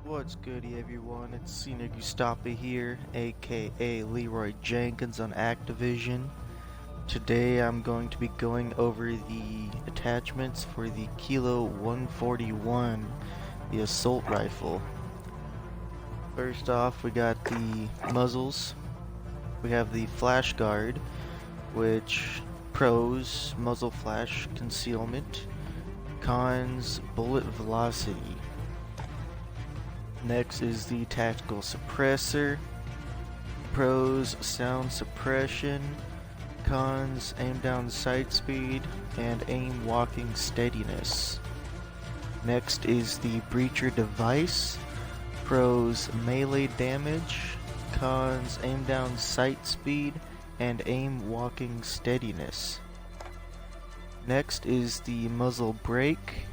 What's goody everyone, it's Cena Gustapa here, aka Leroy Jenkins on Activision. Today I'm going to be going over the attachments for the Kilo 141, the assault rifle. First off, we got the muzzles. We have the flash guard, which pros, muzzle flash concealment, cons, bullet velocity. Next is the tactical suppressor. Pros, sound suppression. Cons, aim down sight speed and aim walking steadiness. Next is the breacher device. Pros, melee damage. Cons, aim down sight speed and aim walking steadiness. Next is the muzzle brake.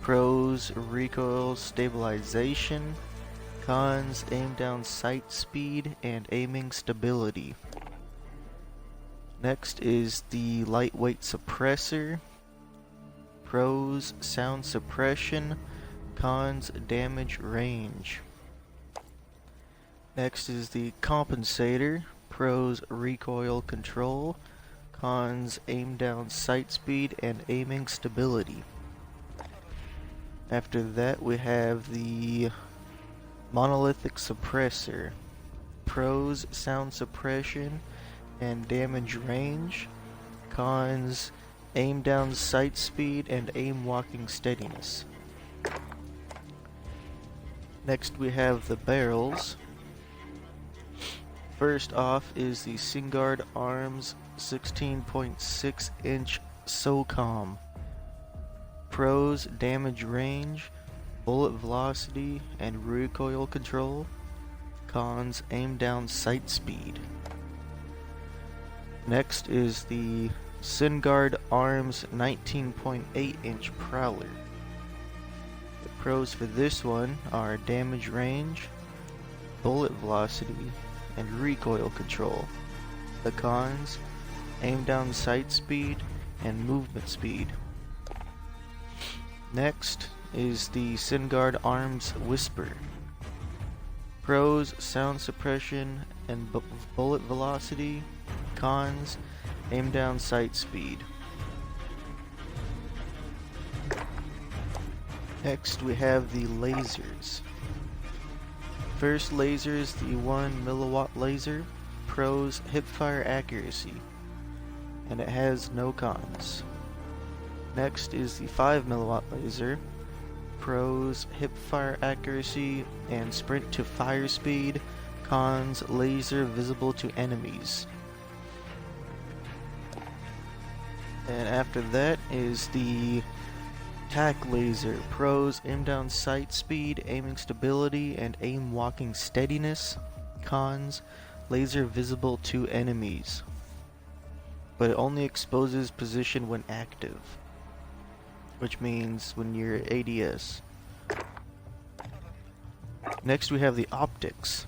Pros, recoil stabilization. Cons, aim down sight speed and aiming stability. Next is the lightweight suppressor. Pros, sound suppression. Cons, damage range. Next is the compensator. Pros, recoil control. Cons, aim down sight speed and aiming stability. After that we have the monolithic suppressor. Pros, sound suppression and damage range. Cons, aim down sight speed and aim walking steadiness. Next we have the barrels. First off is the Singard Arms 16.6 inch SOCOM. Pros, damage range, bullet velocity, and recoil control. Cons, aim down sight speed. Next is the Singard Arms 19.8 inch Prowler. The pros for this one are damage range, bullet velocity, and recoil control. The cons, aim down sight speed, and movement speed. Next is the Singard Arms Whisper. Pros, sound suppression and bullet velocity. Cons, aim down sight speed. Next we have the lasers. First laser is the 1 milliwatt laser. Pros, hipfire accuracy, and it has no cons. Next is the 5 milliwatt laser. Pros, hipfire accuracy and sprint to fire speed. Cons, laser visible to enemies. And after that is the tac laser. Pros, aim down sight speed, aiming stability, and aim walking steadiness. Cons, laser visible to enemies, but it only exposes position when active, which means when you're ADS. Next we have the optics.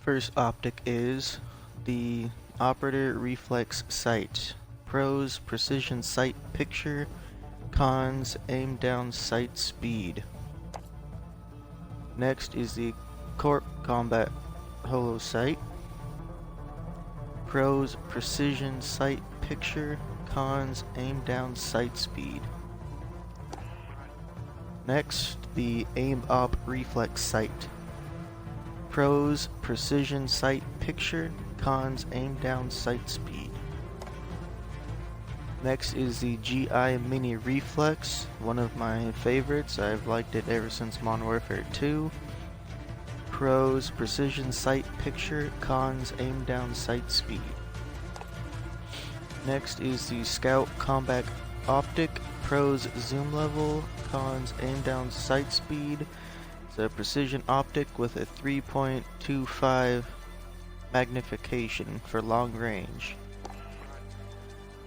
First optic is the Operator Reflex Sight. Pros, precision sight picture. Cons, aim down sight speed. Next is the Corp Combat Holo Sight. Pros, precision sight picture. Cons, aim down sight speed. Next, the Aim Op Reflex Sight. Pros, precision sight picture. Cons, aim down sight speed. Next is the GI Mini Reflex, one of my favorites. I've liked it ever since Modern Warfare 2. Pros, precision sight picture. Cons, aim down sight speed. Next is the Scout Combat Optic. Pros, zoom level. Cons, aim down sight speed. It's a precision optic with a 3.25 magnification for long range.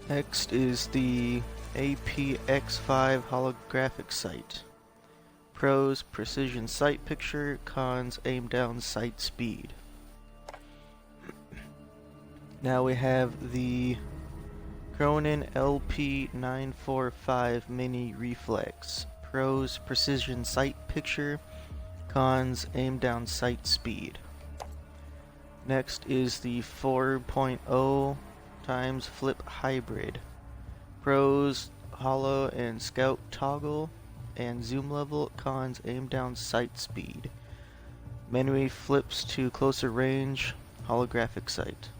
Next is the APX5 holographic sight. Pros, precision sight picture. Cons, aim down sight speed. Now we have the Cronin LP945 Mini Reflex. Pros, precision sight picture. Cons, aim down sight speed. Next is the 4.0 times flip hybrid. Pros, hollow and scout toggle and zoom level. Cons, aim down sight speed. Manually flips to closer range, holographic sight.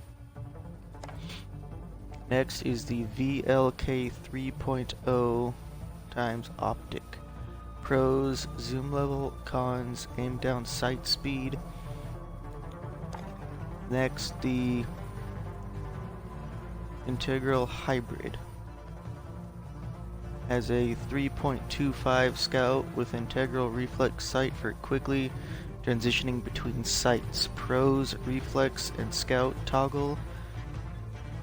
Next is the VLK 3.0 times optic. Pros, zoom level. Cons, aim down sight speed. Next, the integral hybrid has a 3.25 scout with integral reflex sight for quickly transitioning between sights. Pros, reflex and scout toggle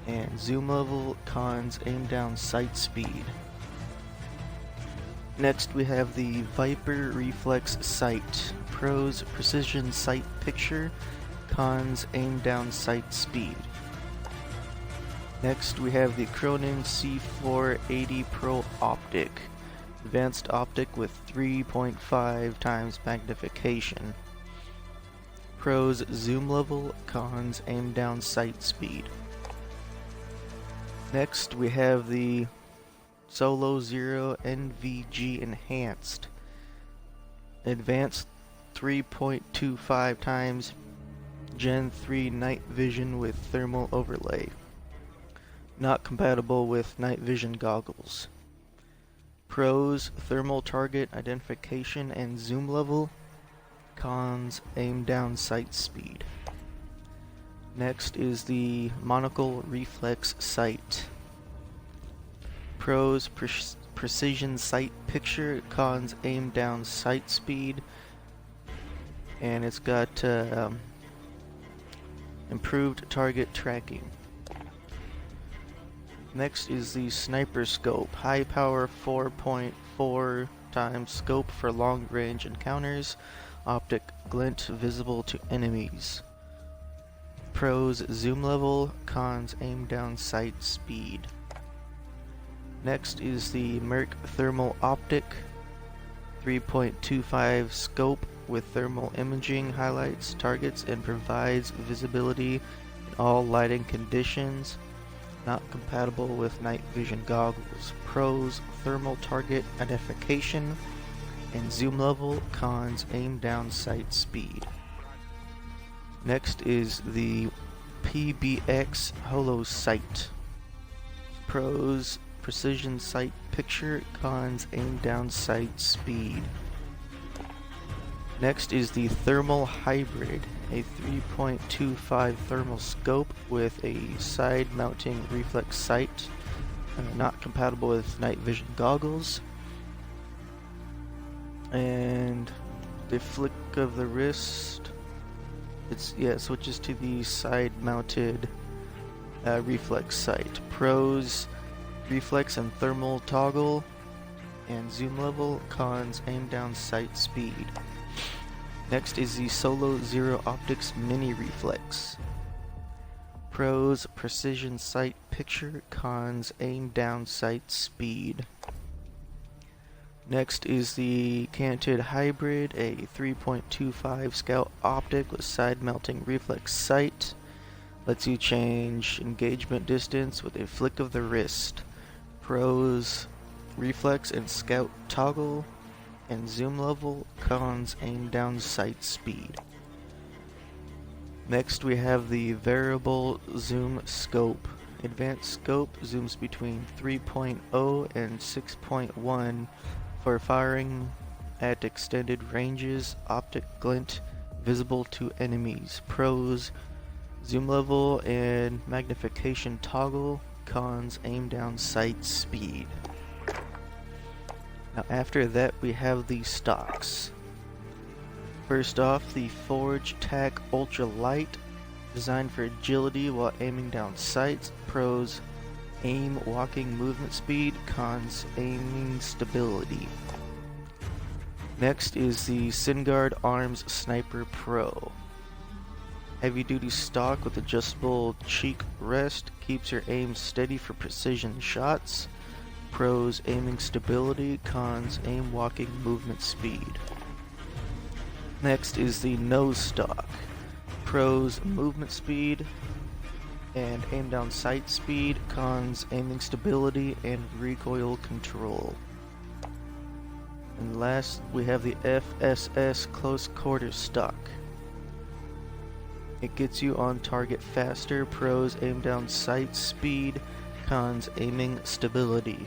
and zoom level. Cons, aim down sight speed. Next we have the Viper reflex sight. Pros, precision sight picture. Cons, aim down sight speed. Next we have the Cronin C480 Pro optic. Advanced optic with 3.5 times magnification. Pros, zoom level. Cons, aim down sight speed. Next we have the Solo Zero NVG enhanced. Advanced 3.25 times Gen 3 night vision with thermal overlay. Not compatible with night vision goggles. Pros, thermal target identification and zoom level. Cons, aim down sight speed. Next is the monocle reflex sight. Pros, precision sight picture. Cons, aim down sight speed. And it's got improved target tracking. Next is the sniper scope. High power 4.4 times scope for long range encounters. Optic glint visible to enemies. Pros, zoom level. Cons, aim down sight speed. Next is the Merc thermal optic. 3.25 scope with thermal imaging, highlights targets and provides visibility in all lighting conditions. Not compatible with night vision goggles. Pros, thermal target identification and zoom level. Cons, aim down sight speed. Next is the PBX Holo Sight. Pros, precision sight picture. Cons, aim down sight speed. Next is the Thermal Hybrid, a 3.25 thermal scope with a side mounting reflex sight. Not compatible with night vision goggles. And the flick of the wrist, it switches to the side mounted reflex sight. Pros, reflex and thermal toggle and zoom level. Cons, aim down sight speed. Next is the Solo Zero Optics Mini Reflex. Pros, precision sight picture. Cons, aim down sight speed. Next is the Canted Hybrid, a 3.25 Scout optic with side melting reflex sight. Lets you change engagement distance with a flick of the wrist. Pros, reflex and scout toggle and zoom level. Cons, aim down sight speed. Next we have the variable zoom scope. Advanced scope zooms between 3.0 and 6.1 for firing at extended ranges. Optic glint visible to enemies. Pros, zoom level and magnification toggle. Cons, aim down sight speed. Now after that we have the stocks. First off, the Forge Tac Ultra Light, designed for agility while aiming down sights. Pros, aim walking movement speed. Cons, aiming stability. Next is the Syngard Arms Sniper Pro. Heavy duty stock with adjustable cheek rest, keeps your aim steady for precision shots. Pros, aiming stability. Cons, aim walking movement speed. Next is the nose stock. Pros, movement speed and aim down sight speed. Cons, aiming stability and recoil control. And last, we have the FSS close quarter stock. It gets you on target faster. Pros, aim down sight speed. Cons, aiming stability.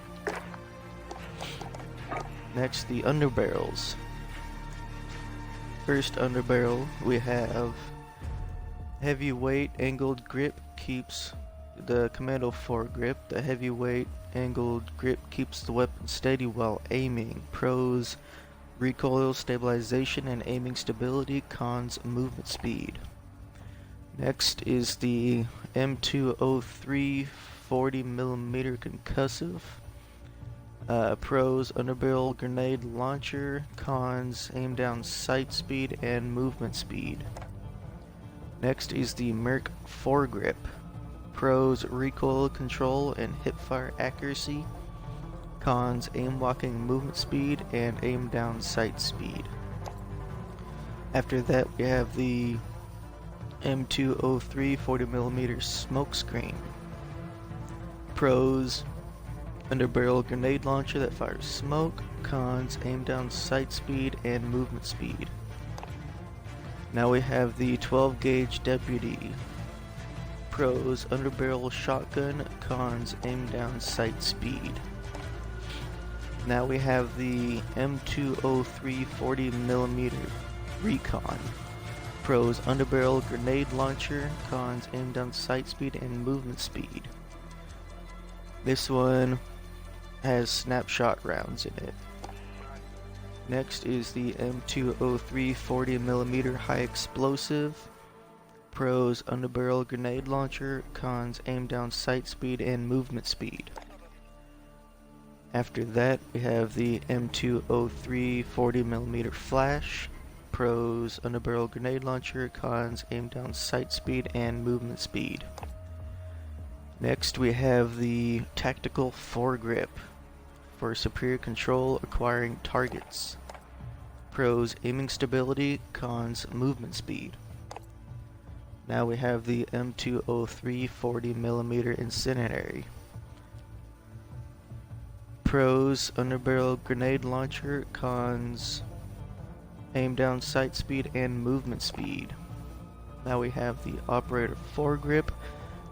Next, the underbarrels. First underbarrel, we have heavyweight angled grip, keeps the commando foregrip. The heavyweight angled grip keeps the weapon steady while aiming. Pros, recoil stabilization and aiming stability. Cons, movement speed. Next is the M203 40mm concussive. Pros, underbarrel grenade launcher. Cons, aim down sight speed and movement speed. Next is the Merc foregrip. Pros, recoil control and hipfire accuracy. Cons, aim walking movement speed and aim down sight speed. After that, we have the M203 40mm smokescreen. Pros, underbarrel grenade launcher that fires smoke. Cons, aim down sight speed and movement speed. Now we have the 12 gauge deputy. Pros, underbarrel shotgun. Cons, aim down sight speed. Now we have the M203 40mm recon. Pros, underbarrel grenade launcher. Cons, aim down sight speed and movement speed. This one has snapshot rounds in it. Next is the M203 40mm high explosive. Pros, underbarrel grenade launcher. Cons, aim down sight speed and movement speed. After that, we have the M203 40mm flash. Pros, underbarrel grenade launcher. Cons, aim down sight speed and movement speed. Next, we have the tactical foregrip for superior control acquiring targets. Pros, aiming stability. Cons, movement speed. Now we have the M203 40mm incendiary. Pros, underbarrel grenade launcher. Cons, aim down sight speed and movement speed. Now we have the operator foregrip.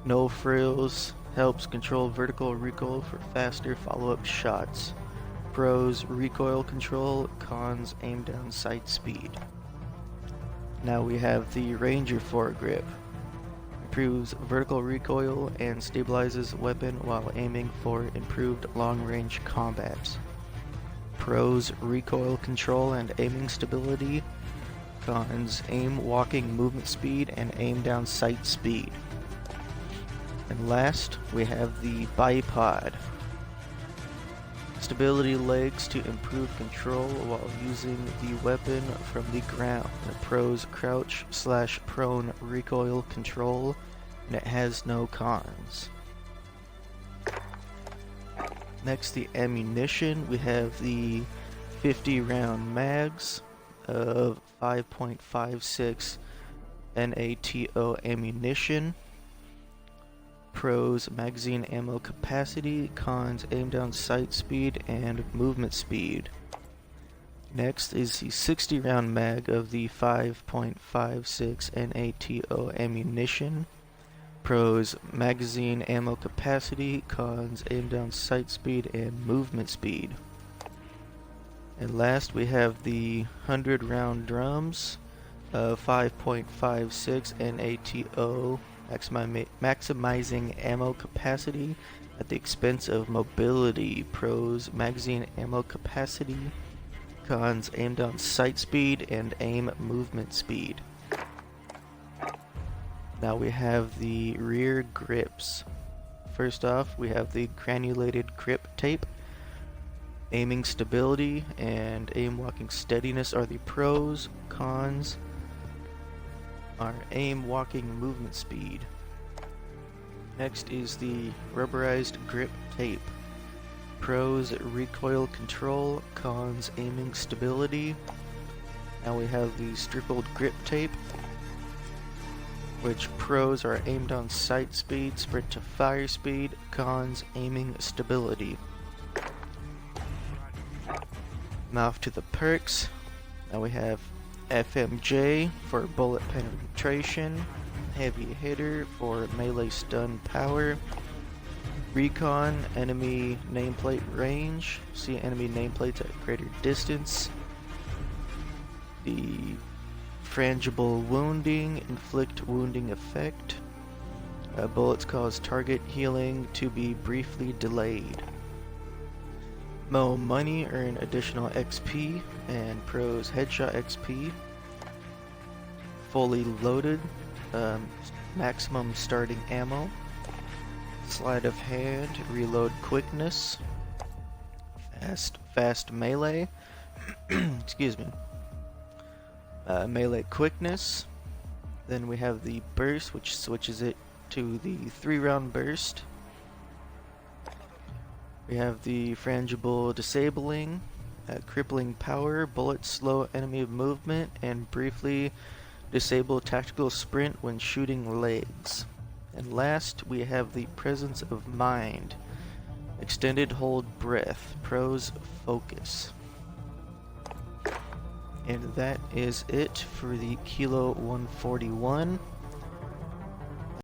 No frills, helps control vertical recoil for faster follow-up shots. Pros, recoil control. Cons, aim down sight speed. Now we have the Ranger foregrip. Improves vertical recoil and stabilizes weapon while aiming for improved long-range combat. Pros, recoil control and aiming stability. Cons, aim walking movement speed and aim down sight speed. And last, we have the bipod. Stability legs to improve control while using the weapon from the ground. The pros, crouch / prone recoil control, and it has no cons. Next, the ammunition. We have the 50 round mags of 5.56 NATO ammunition. Pros, magazine ammo capacity. Cons, aim down sight speed and movement speed. Next is the 60 round mag of the 5.56 NATO ammunition. Pros, magazine ammo capacity. Cons, aim down sight speed and movement speed. And last we have the 100 round drums of 5.56 NATO, maximizing ammo capacity at the expense of mobility. Pros, magazine ammo capacity. Cons, aim down sight speed and aim movement speed. Now we have the rear grips. First off, we have the granulated grip tape. Aiming stability and aim walking steadiness are the pros. Cons are aim walking movement speed. Next is the rubberized grip tape. Pros, recoil control. Cons, aiming stability. Now we have the stippled grip tape, which pros are aimed on sight speed, sprint to fire speed. Cons, aiming stability. Now off to the perks. Now we have FMJ for bullet penetration, heavy hitter for melee stun power, recon, enemy nameplate range, see enemy nameplates at greater distance, the frangible wounding, inflict wounding effect, bullets cause target healing to be briefly delayed. Mo money, earn additional XP, and pros headshot XP. Fully loaded, maximum starting ammo. Sleight of hand, reload quickness. Fast melee. Excuse me. Melee quickness. Then we have the burst, which switches it to the 3-round burst. We have the frangible disabling, crippling power, bullets slow enemy movement, and briefly disable tactical sprint when shooting legs. And last, we have the presence of mind, extended hold breath, pros focus. And that is it for the Kilo 141.